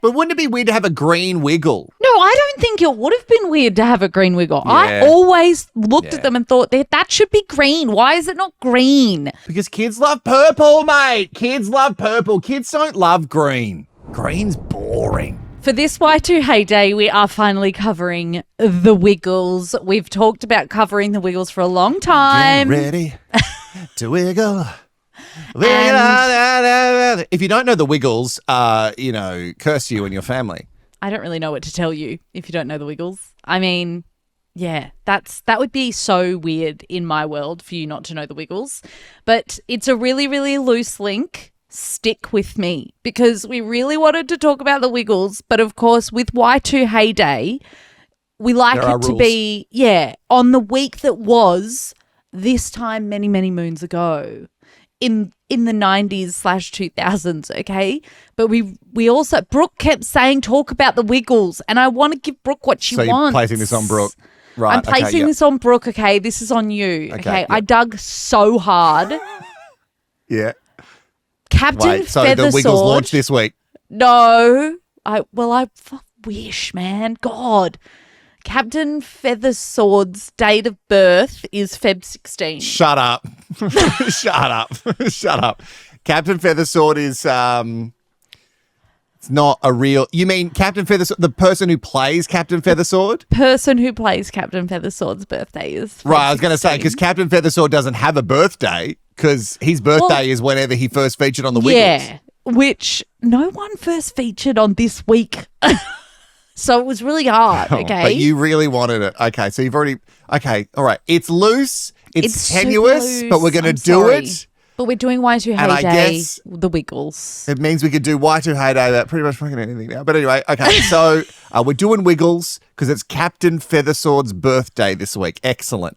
But wouldn't it be weird to have a green wiggle? No, I don't think it would have been weird to have a green wiggle. Yeah. I always looked at them and thought that should be green. Why is it not green? Because kids love purple, mate. Kids love purple. Kids don't love green. Green's boring. For this Y2 Heyday, we are finally covering the Wiggles. We've talked about covering the Wiggles for a long time. Get ready to wiggle. If you don't know the Wiggles, curse you and your family. I don't really know what to tell you if you don't know the Wiggles. I mean, yeah, that would be so weird in my world for you not to know the Wiggles. But it's a really, really loose link. Stick with me because we really wanted to talk about the Wiggles. But of course, with Y2 Heyday, we like it to be, on the week that was this time many, many moons ago. In the 90s/2000s, okay? But we also, Brooke kept saying talk about the Wiggles, and I want to give Brooke what she wants. So you're placing this on Brooke. Right. I'm placing this on Brooke, okay? This is on you, okay? I dug so hard. Yeah. Captain So Feathersword. the Wiggles launched this week. No. I wish, man. God. Captain Feathersword's date of birth is Feb 16. Shut up. Shut up. Shut up. Captain Feathersword is it's not a real. You mean Captain Feathersword, the person who plays Captain Feathersword? Person who plays Captain Feathersword's birthday is Feb right, I was going to say because Captain Feathersword doesn't have a birthday because his birthday is whenever he first featured on the Wiggles. Yeah, which no one first featured on this week. So it was really hard, okay? But you really wanted it. Okay, so you've already... Okay, all right. It's loose. It's tenuous, loose. but we're going to do it. But we're doing Y2 And I Heyday, guess the Wiggles. It means we could do Y2 Heyday about pretty much fucking anything now. But anyway, okay, so we're doing Wiggles because it's Captain Feathersword's birthday this week. Excellent.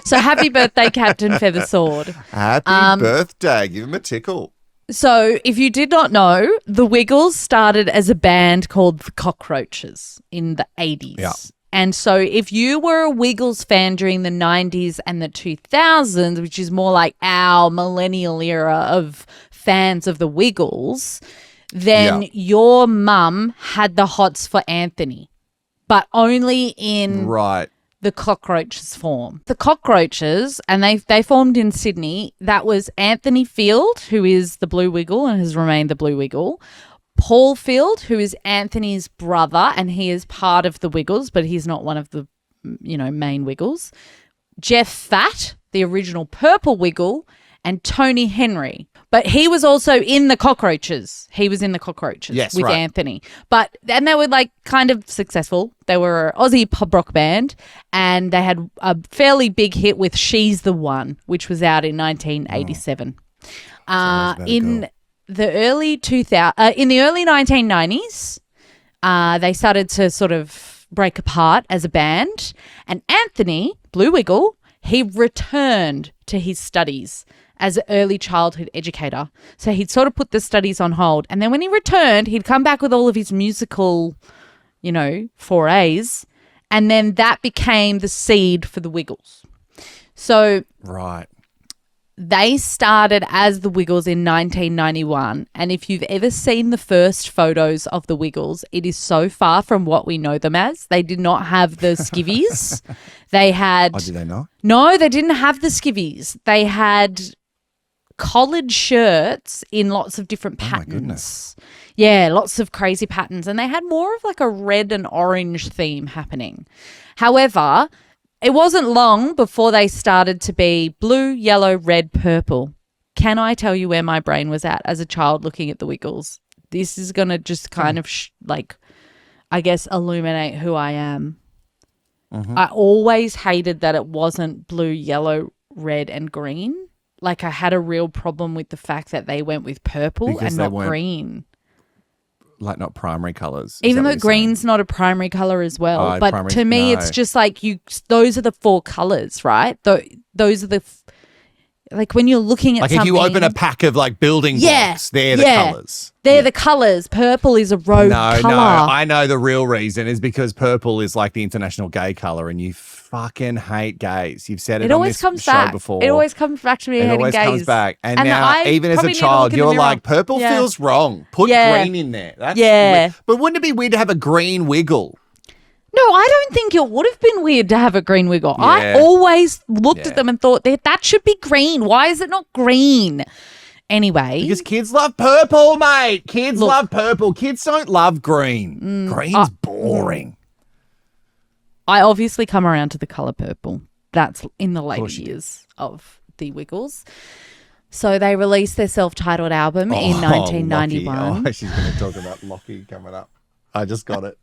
So happy birthday, Captain Feathersword. Happy birthday. Give him a tickle. So if you did not know, the Wiggles started as a band called the Cockroaches in the 80s. Yeah. And so if you were a Wiggles fan during the 90s and the 2000s, which is more like our millennial era of fans of the Wiggles, then your mum had the hots for Anthony, but only in the Cockroaches form. The Cockroaches, and they formed in Sydney, that was Anthony Field, who is the Blue Wiggle and has remained the Blue Wiggle. Paul Field, who is Anthony's brother, and he is part of the Wiggles, but he's not one of the, main Wiggles. Jeff Fatt, the original Purple Wiggle, and Tony Henry. But he was also in the Cockroaches. He was in the Cockroaches with Anthony. And they were kind of successful. They were an Aussie pub rock band, and they had a fairly big hit with She's the One, which was out in 1987. In the early 1990s, they started to sort of break apart as a band, and Anthony, Blue Wiggle, he returned to his studies as an early childhood educator. So he'd sort of put the studies on hold. And then when he returned, he'd come back with all of his musical, forays. And then that became the seed for the Wiggles. So they started as the Wiggles in 1991. And if you've ever seen the first photos of the Wiggles, it is so far from what we know them as. They did not have the skivvies. They had... Oh, did they not? No, they didn't have the skivvies. They had collared shirts in lots of different patterns. Oh, my goodness. Yeah, lots of crazy patterns. And they had more of a red and orange theme happening. However, it wasn't long before they started to be blue, yellow, red, purple. Can I tell you where my brain was at as a child looking at the Wiggles? This is going to just kind of illuminate who I am. Mm-hmm. I always hated that it wasn't blue, yellow, red, and green. I had a real problem with the fact that they went with purple and not green. Not primary colours. Even though green's not a primary colour as well. But to me, it's just those are the four colours, right? Those are like when you're looking at like something. if you open a pack of like building blocks, they're the colours. They're the colours. Purple is a rogue colour. No, I know the real reason is because purple is like the international gay colour, and you fucking hate gays. You've said it on this show before. It always comes back to me hating gays. It always comes back. And now, even as a child, you're like, purple feels wrong. Put green in there. That's weird. But wouldn't it be weird to have a green wiggle? No, I don't think it would have been weird to have a green wiggle. Yeah. I always looked at them and thought that should be green. Why is it not green? Anyway. Because kids love purple, mate. Kids love purple. Kids don't love green. Green's boring. I obviously come around to the colour purple. That's in the later years of the Wiggles. So they released their self-titled album in 1991. Oh, she's going to talk about Lachy coming up. I just got it.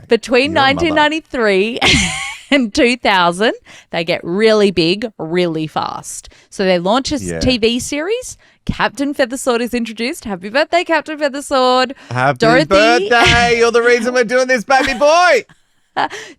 Between 1993 and 2000, they get really big, really fast. So they launch a TV series. Captain Feathersword is introduced. Happy birthday, Captain Feathersword. Happy Dorothy. birthday. You're the reason we're doing this, baby boy.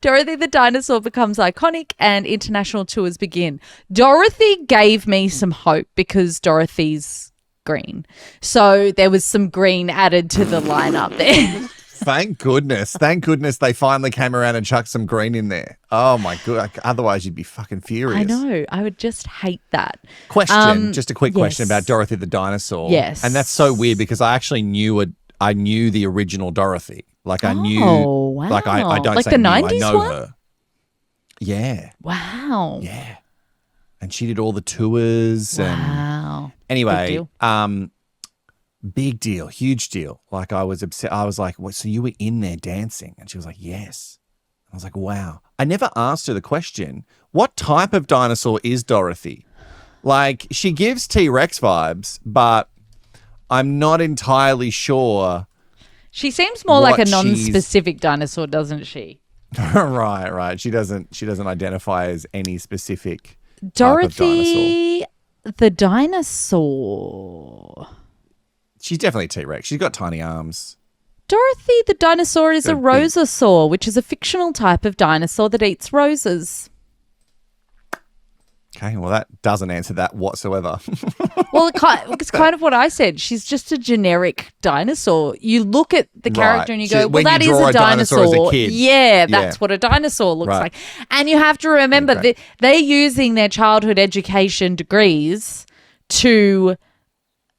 Dorothy the dinosaur becomes iconic and international tours begin. Dorothy gave me some hope because Dorothy's green. So there was some green added to the lineup there. Thank goodness. Thank goodness they finally came around and chucked some green in there. Oh, my God. Otherwise, you'd be fucking furious. I know. I would just hate that. Question. Just a quick question about Dorothy the dinosaur. Yes. And that's so weird because I actually knew the original Dorothy. Like I knew. Oh, wow. Like I don't like say the knew, 90s I know one? her. Yeah. Wow. Yeah. And she did all the tours. Wow. And anyway, Big deal. Big deal, huge deal. Like I was upset. I was like, "What? So you were in there dancing?" And she was like, "Yes." I was like, "Wow." I never asked her the question. What type of dinosaur is Dorothy? Like she gives T-Rex vibes, but I'm not entirely sure. She seems more like a non-specific dinosaur, doesn't she? Right. She doesn't identify as any specific Dorothy type of dinosaur. The dinosaur. She's definitely a T-Rex. She's got tiny arms. Dorothy the dinosaur is a rosasaur, which is a fictional type of dinosaur that eats roses. Okay, well, that doesn't answer that whatsoever. Well, it's kind of what I said. She's just a generic dinosaur. You look at the character and you go, well, that is a dinosaur. As a kid. Yeah, that's what a dinosaur looks like. And you have to remember that they're using their childhood education degrees to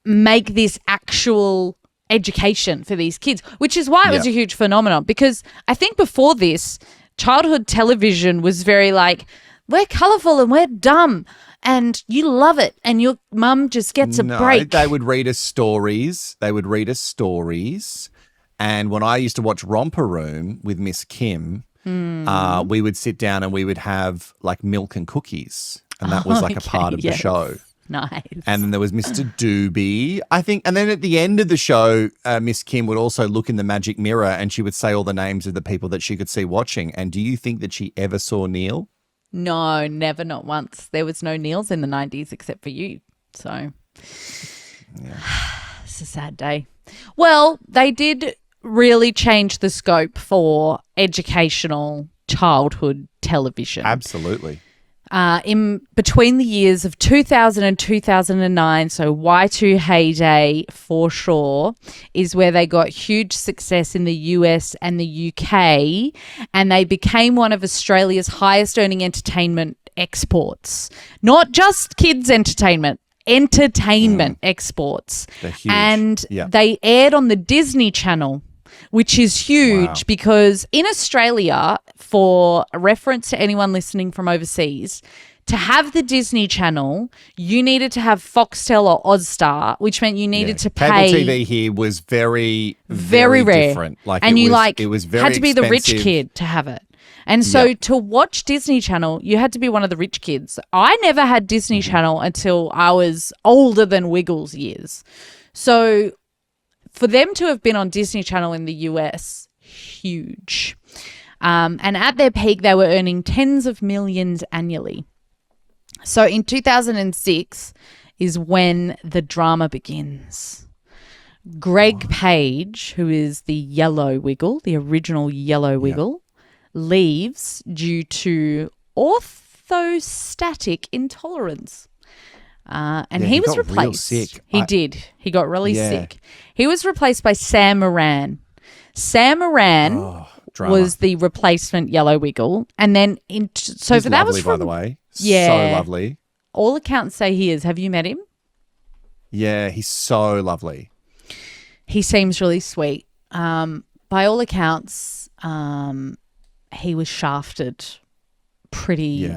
make this actual education for these kids, which is why it was a huge phenomenon. Because I think before this, childhood television was very like, we're colourful and we're dumb and you love it and your mum just gets a break. They would read us stories. And when I used to watch Romper Room with Miss Kim, we would sit down and we would have like milk and cookies. And that was like a part of the show. Nice. And then there was Mr. Doobie, I think. And then at the end of the show, Miss Kim would also look in the magic mirror and she would say all the names of the people that she could see watching. And do you think that she ever saw Neil? No, never, not once. There was no Neils in the 90s except for you. So it's a sad day. Well, they did really change the scope for educational childhood television. Absolutely. In between the years of 2000 and 2009, so Y2 Heyday for sure, is where they got huge success in the US and the UK, and they became one of Australia's highest earning entertainment exports. Not just kids entertainment exports. They're huge. And they aired on the Disney Channel, which is huge because in Australia, for a reference to anyone listening from overseas, to have the Disney Channel, you needed to have Foxtel or Ozstar, which meant you needed to pay. Cable TV here was very rare. Different. Like and it was very had to be the rich expensive. kid to have it. And so to watch Disney Channel, you had to be one of the rich kids. I never had Disney Channel until I was older than Wiggles years. So for them to have been on Disney Channel in the US, huge. And at their peak, they were earning tens of millions annually. So in 2006 is when the drama begins. Greg Page, who is the Yellow Wiggle, the original Yellow Wiggle, leaves due to orthostatic intolerance. And Yeah, he was got real replaced. sick. He did. He got really Yeah. sick. He was replaced by Sam Moran. Sam Moran Drama. was the replacement Yellow Wiggle. And then, so He's for that lovely, was from, by the way. Yeah. So lovely. all accounts say he is. Have you met him? Yeah, he's so lovely. He seems really sweet. By all accounts, he was shafted pretty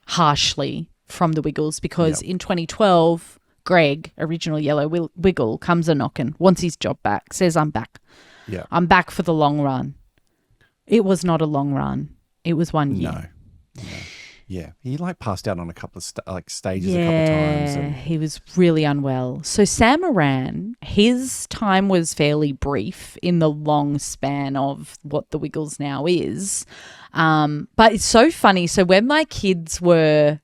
harshly from the Wiggles because in 2012, Greg, original Yellow Wiggle, comes a knocking, wants his job back, says, I'm back. Yeah. I'm back for the long run. It was not a long run. It was 1 year. No. Yeah. He passed out on a couple of stages a couple of times. Yeah, he was really unwell. So Sam Moran, his time was fairly brief in the long span of what the Wiggles now is. But it's so funny. So when my kids were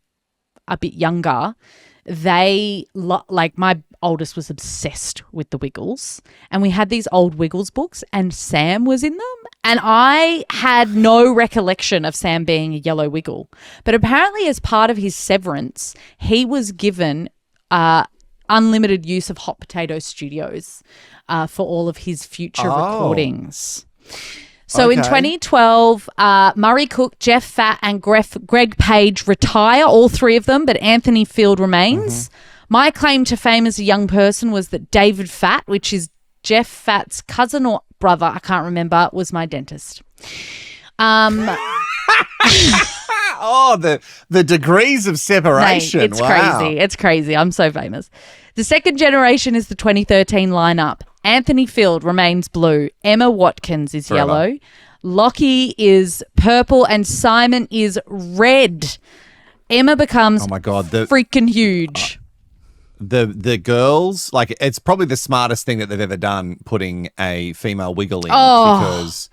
a bit younger, they my oldest was obsessed with the Wiggles, and we had these old Wiggles books, and Sam was in them, and I had no recollection of Sam being a Yellow Wiggle. But apparently, as part of his severance, he was given unlimited use of Hot Potato Studios for all of his future recordings. So in 2012, Murray Cook, Jeff Fatt and Greg Page retire, all three of them, but Anthony Field remains. My claim to fame as a young person was that David Fatt, which is Jeff Fatt's cousin or brother, I can't remember, was my dentist. The degrees of separation. Mate, it's wow. crazy. It's crazy. I'm so famous. The second generation is the 2013 lineup. Anthony Field remains blue. Emma Watkins is yellow. Lachy is purple and Simon is red. Emma becomes freaking huge. The girls, it's probably the smartest thing that they've ever done, putting a female Wiggle in, because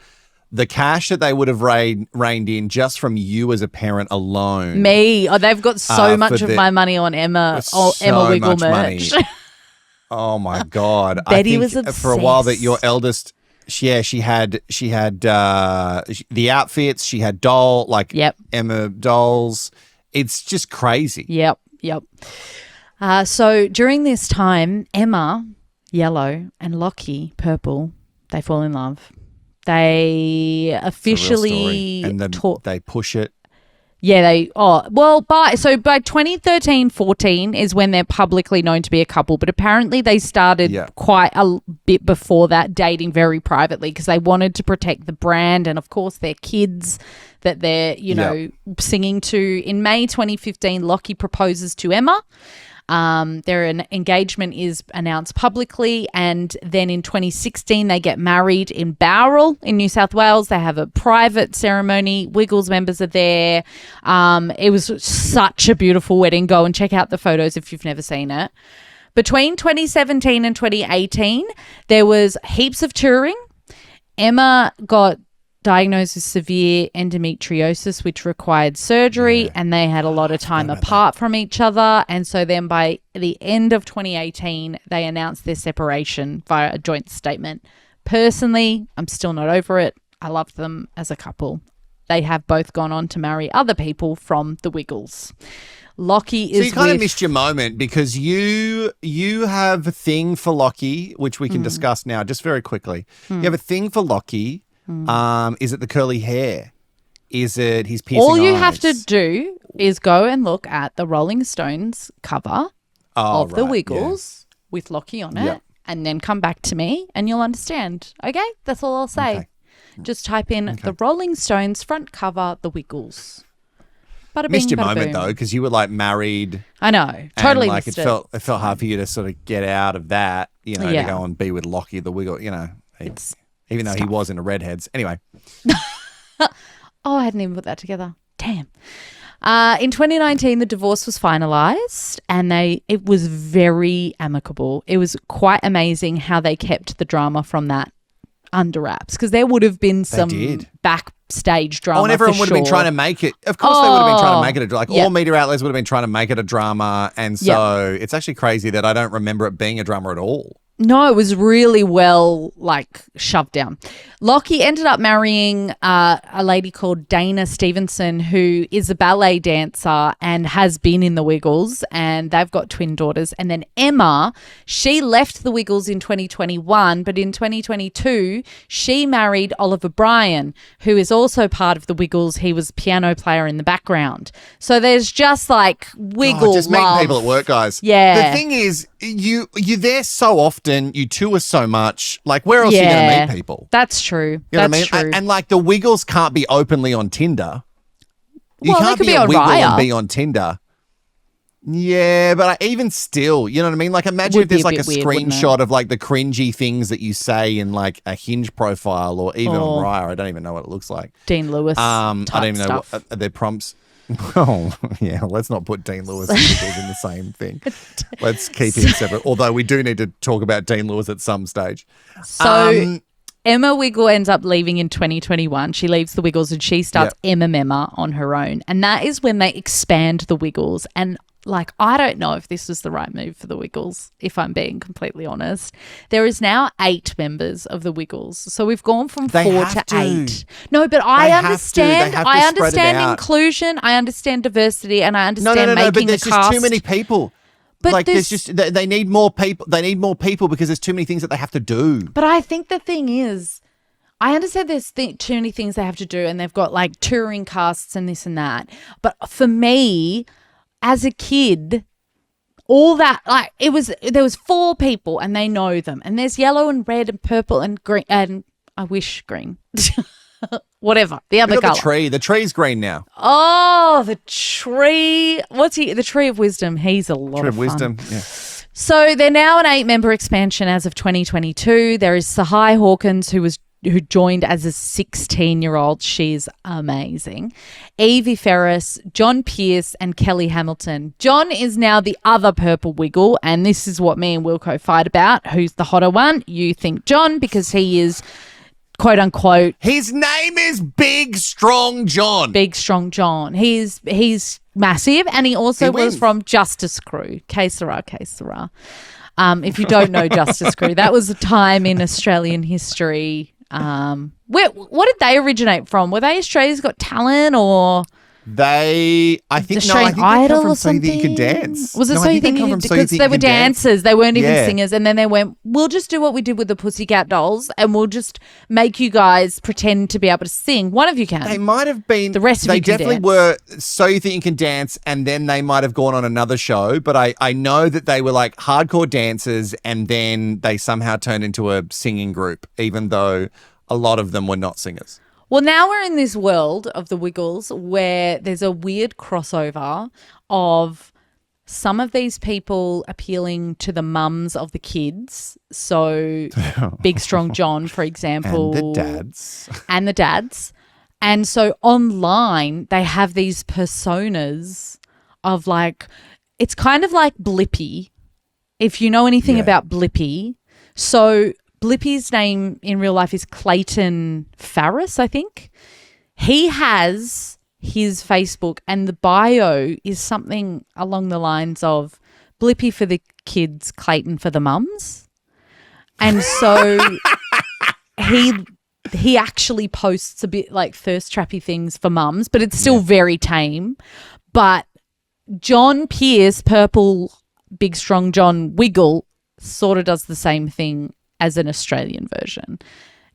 the cash that they would have reined in just from you as a parent alone. They've got so much of my money on Emma Wiggle merch. Oh my God. Betty I think was obsessed. for a while that your eldest, she had the outfits, she had Emma dolls. It's just crazy. Yep. So during this time, Emma, yellow, and Lachy, purple, they fall in love. They officially they push it. Yeah, by 2013-14 is when they're publicly known to be a couple, but apparently they started quite a bit before that, dating very privately because they wanted to protect the brand and, of course, their kids that they're, singing to. In May 2015, Lachy proposes to Emma. Their engagement is announced publicly, and then in 2016 they get married in Bowral in New South Wales. They have a private ceremony. Wiggles members are there. It was such a beautiful wedding. Go and check out the photos if you've never seen it. Between 2017 and 2018 there was heaps of touring. Emma got diagnosed with severe endometriosis, which required surgery, and they had a lot of time apart from each other. And so then by the end of 2018, they announced their separation via a joint statement. Personally, I'm still not over it. I love them as a couple. They have both gone on to marry other people from the Wiggles. Lachy is. So you kind of missed your moment because you have a thing for Lachy, which we can discuss now just very quickly. You have a thing for Lachy. Is it the curly hair? Is it his piercing All you eyes? have to do is go and look at the Rolling Stones cover of the Wiggles with Lachy on it, and then come back to me and you'll understand. Okay? That's all I'll say. Okay. Just type in the Rolling Stones front cover, the Wiggles. Bada missed bing, your bada moment boom. though, because you were married. I know, totally. And, missed it felt hard for you to sort of get out of that, to go and be with Lachy the Wiggle. Even though he was into redheads. Anyway. I hadn't even put that together. Damn. In 2019, the divorce was finalised and it was very amicable. It was quite amazing how they kept the drama from that under wraps, because there would have been some backstage drama. And everyone would have been trying to make it. Of course, they would have been trying to make it all media outlets would have been trying to make it a drama. And so it's actually crazy that I don't remember it being a drama at all. No, it was really well, shoved down. Lachy ended up marrying a lady called Dana Stevenson, who is a ballet dancer and has been in the Wiggles, and they've got twin daughters. And then Emma, she left the Wiggles in 2021, but in 2022, she married Oliver Bryan, who is also part of the Wiggles. He was a piano player in the background. So there's just Wiggle just love. meeting people at work, guys. Yeah. The thing is, you're there so often, you tour so much. Where else are you going to meet people? That's true. You know what I mean? And the Wiggles can't be openly on Tinder. You Well, they can't could be be a on Wiggle Raya. and be on Tinder. Yeah, but even still, you know what I mean? Imagine if Would be there's a a bit weird, wouldn't it? screenshot of the cringy things that you say in a Hinge profile or even on Raya. I don't even know what it looks like. Dean Lewis. I don't even know stuff. what their prompts. Oh, yeah. Let's not put Dean Lewis and Wiggles in the same thing. Let's keep him separate. Although we do need to talk about Dean Lewis at some stage. So Emma Wiggle ends up leaving in 2021. She leaves the Wiggles and she starts Emma on her own. And that is when they expand the Wiggles. And I don't know if this was the right move for the Wiggles, if I'm being completely honest. There is now 8 members of the Wiggles. So we've gone from 4 to 8. No, but I understand. I understand inclusion. I understand diversity, and I understand making but there's the just cast. too many people. But there's just they need more people. They need more people because there's too many things that they have to do. But I think the thing is, I understand there's too many things they have to do, and they've got touring casts and this and that. But for me, as a kid, all that there was 4 people and they know them, and there's yellow and red and purple and green, and I wish green. Whatever the other color. The tree's green now. Oh, the tree. What's he? The tree of wisdom. He's a lot of fun. Wisdom. Yeah. So they're now an 8-member expansion as of 2022. There is Sahai Hawkins, who joined as a 16-year-old. She's amazing. Evie Ferris, John Pierce, and Kelly Hamilton. John is now the other purple Wiggle, and this is what me and Wilko fight about. Who's the hotter one? You think John, because he is, quote unquote, his name is Big Strong John. Big Strong John. He's massive, and he also was from Justice Crew. Que sera, que sera. If you don't know Justice Crew, that was a time in Australian history. What did they originate from? Were they Australia's Got Talent, or I think Australian they Idol come or from So You something? Think You Can Dance. Was it So You Think You Can Dance? Because they were dancers. They weren't even singers. And then they went, we'll just do what we did with the Pussycat Dolls, and we'll just make you guys pretend to be able to sing. One of you can. They might have been. The rest of they you can definitely dance. were So You Think You Can Dance, and then they might have gone on another show. But I know that they were hardcore dancers, and then they somehow turned into a singing group, even though a lot of them were not singers. Well, now we're in this world of the Wiggles where there's a weird crossover of some of these people appealing to the mums of the kids. So Big Strong John, for example. And the dads. And the dads. And so online they have these personas of it's kind of like Blippi, if you know anything about Blippi. So Blippi's name in real life is Clayton Farris, I think. He has his Facebook, and the bio is something along the lines of Blippi for the kids, Clayton for the mums. And so he actually posts a bit thirst trappy things for mums, but it's still very tame. But John Pierce, Purple Big Strong John Wiggle, sort of does the same thing as an Australian version.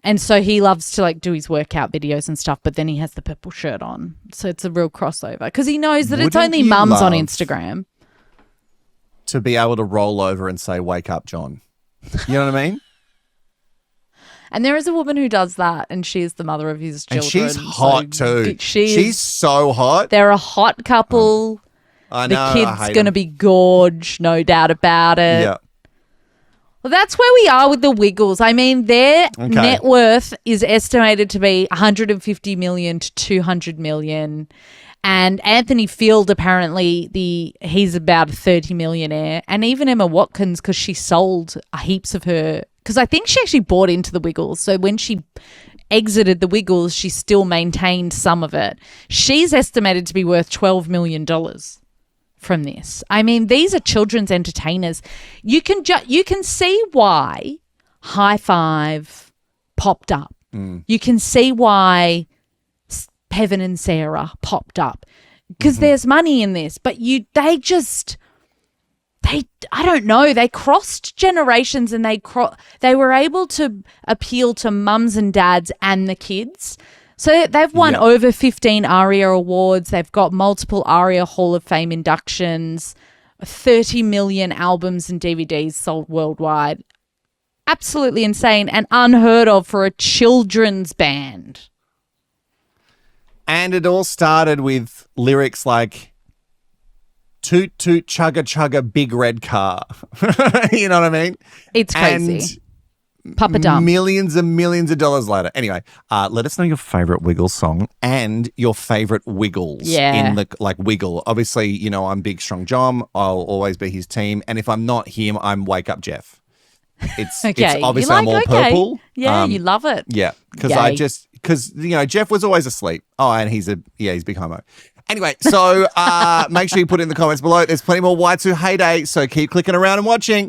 And so he loves to do his workout videos and stuff, but then he has the purple shirt on. So it's a real crossover because he knows that it's only mums on Instagram. To be able to roll over and say, "Wake up, John." You know what I mean? And there is a woman who does that, and she is the mother of his children. And she's hot too. She's so hot. They're a hot couple. I know. The kid's going to be gorge, no doubt about it. Yeah. Well, that's where we are with the Wiggles. I mean, their net worth is estimated to be 150 million to 200 million. And Anthony Field, apparently, he's about a 30 millionaire. And even Emma Watkins, because she sold heaps of her, because I think she actually bought into the Wiggles. So when she exited the Wiggles, she still maintained some of it. She's estimated to be worth $12 million. from this. I mean, these are children's entertainers. You can see why High Five popped up. You can see why Pevin and Sarah popped up because there's money in this. But I don't know, they crossed generations and they were able to appeal to mums and dads and the kids. So they've won over 15 ARIA awards. They've got multiple ARIA Hall of Fame inductions, 30 million albums and DVDs sold worldwide. Absolutely insane and unheard of for a children's band. And it all started with lyrics like, toot, toot, chugga, chugga, big red car. You know what I mean? It's crazy. Papa And Dump. millions and millions of dollars later. Anyway, let us know your favorite Wiggles song and your favorite Wiggles in the Wiggle. Obviously, you know, I'm Big Strong John. I'll always be his team. And if I'm not him, I'm Wake Up Jeff. It's obviously I'm all purple. Yeah, you love it. Yeah, because you know, Jeff was always asleep. Oh, and he's big homo. Anyway, so make sure you put in the comments below. There's plenty more Y2 Heyday, so keep clicking around and watching.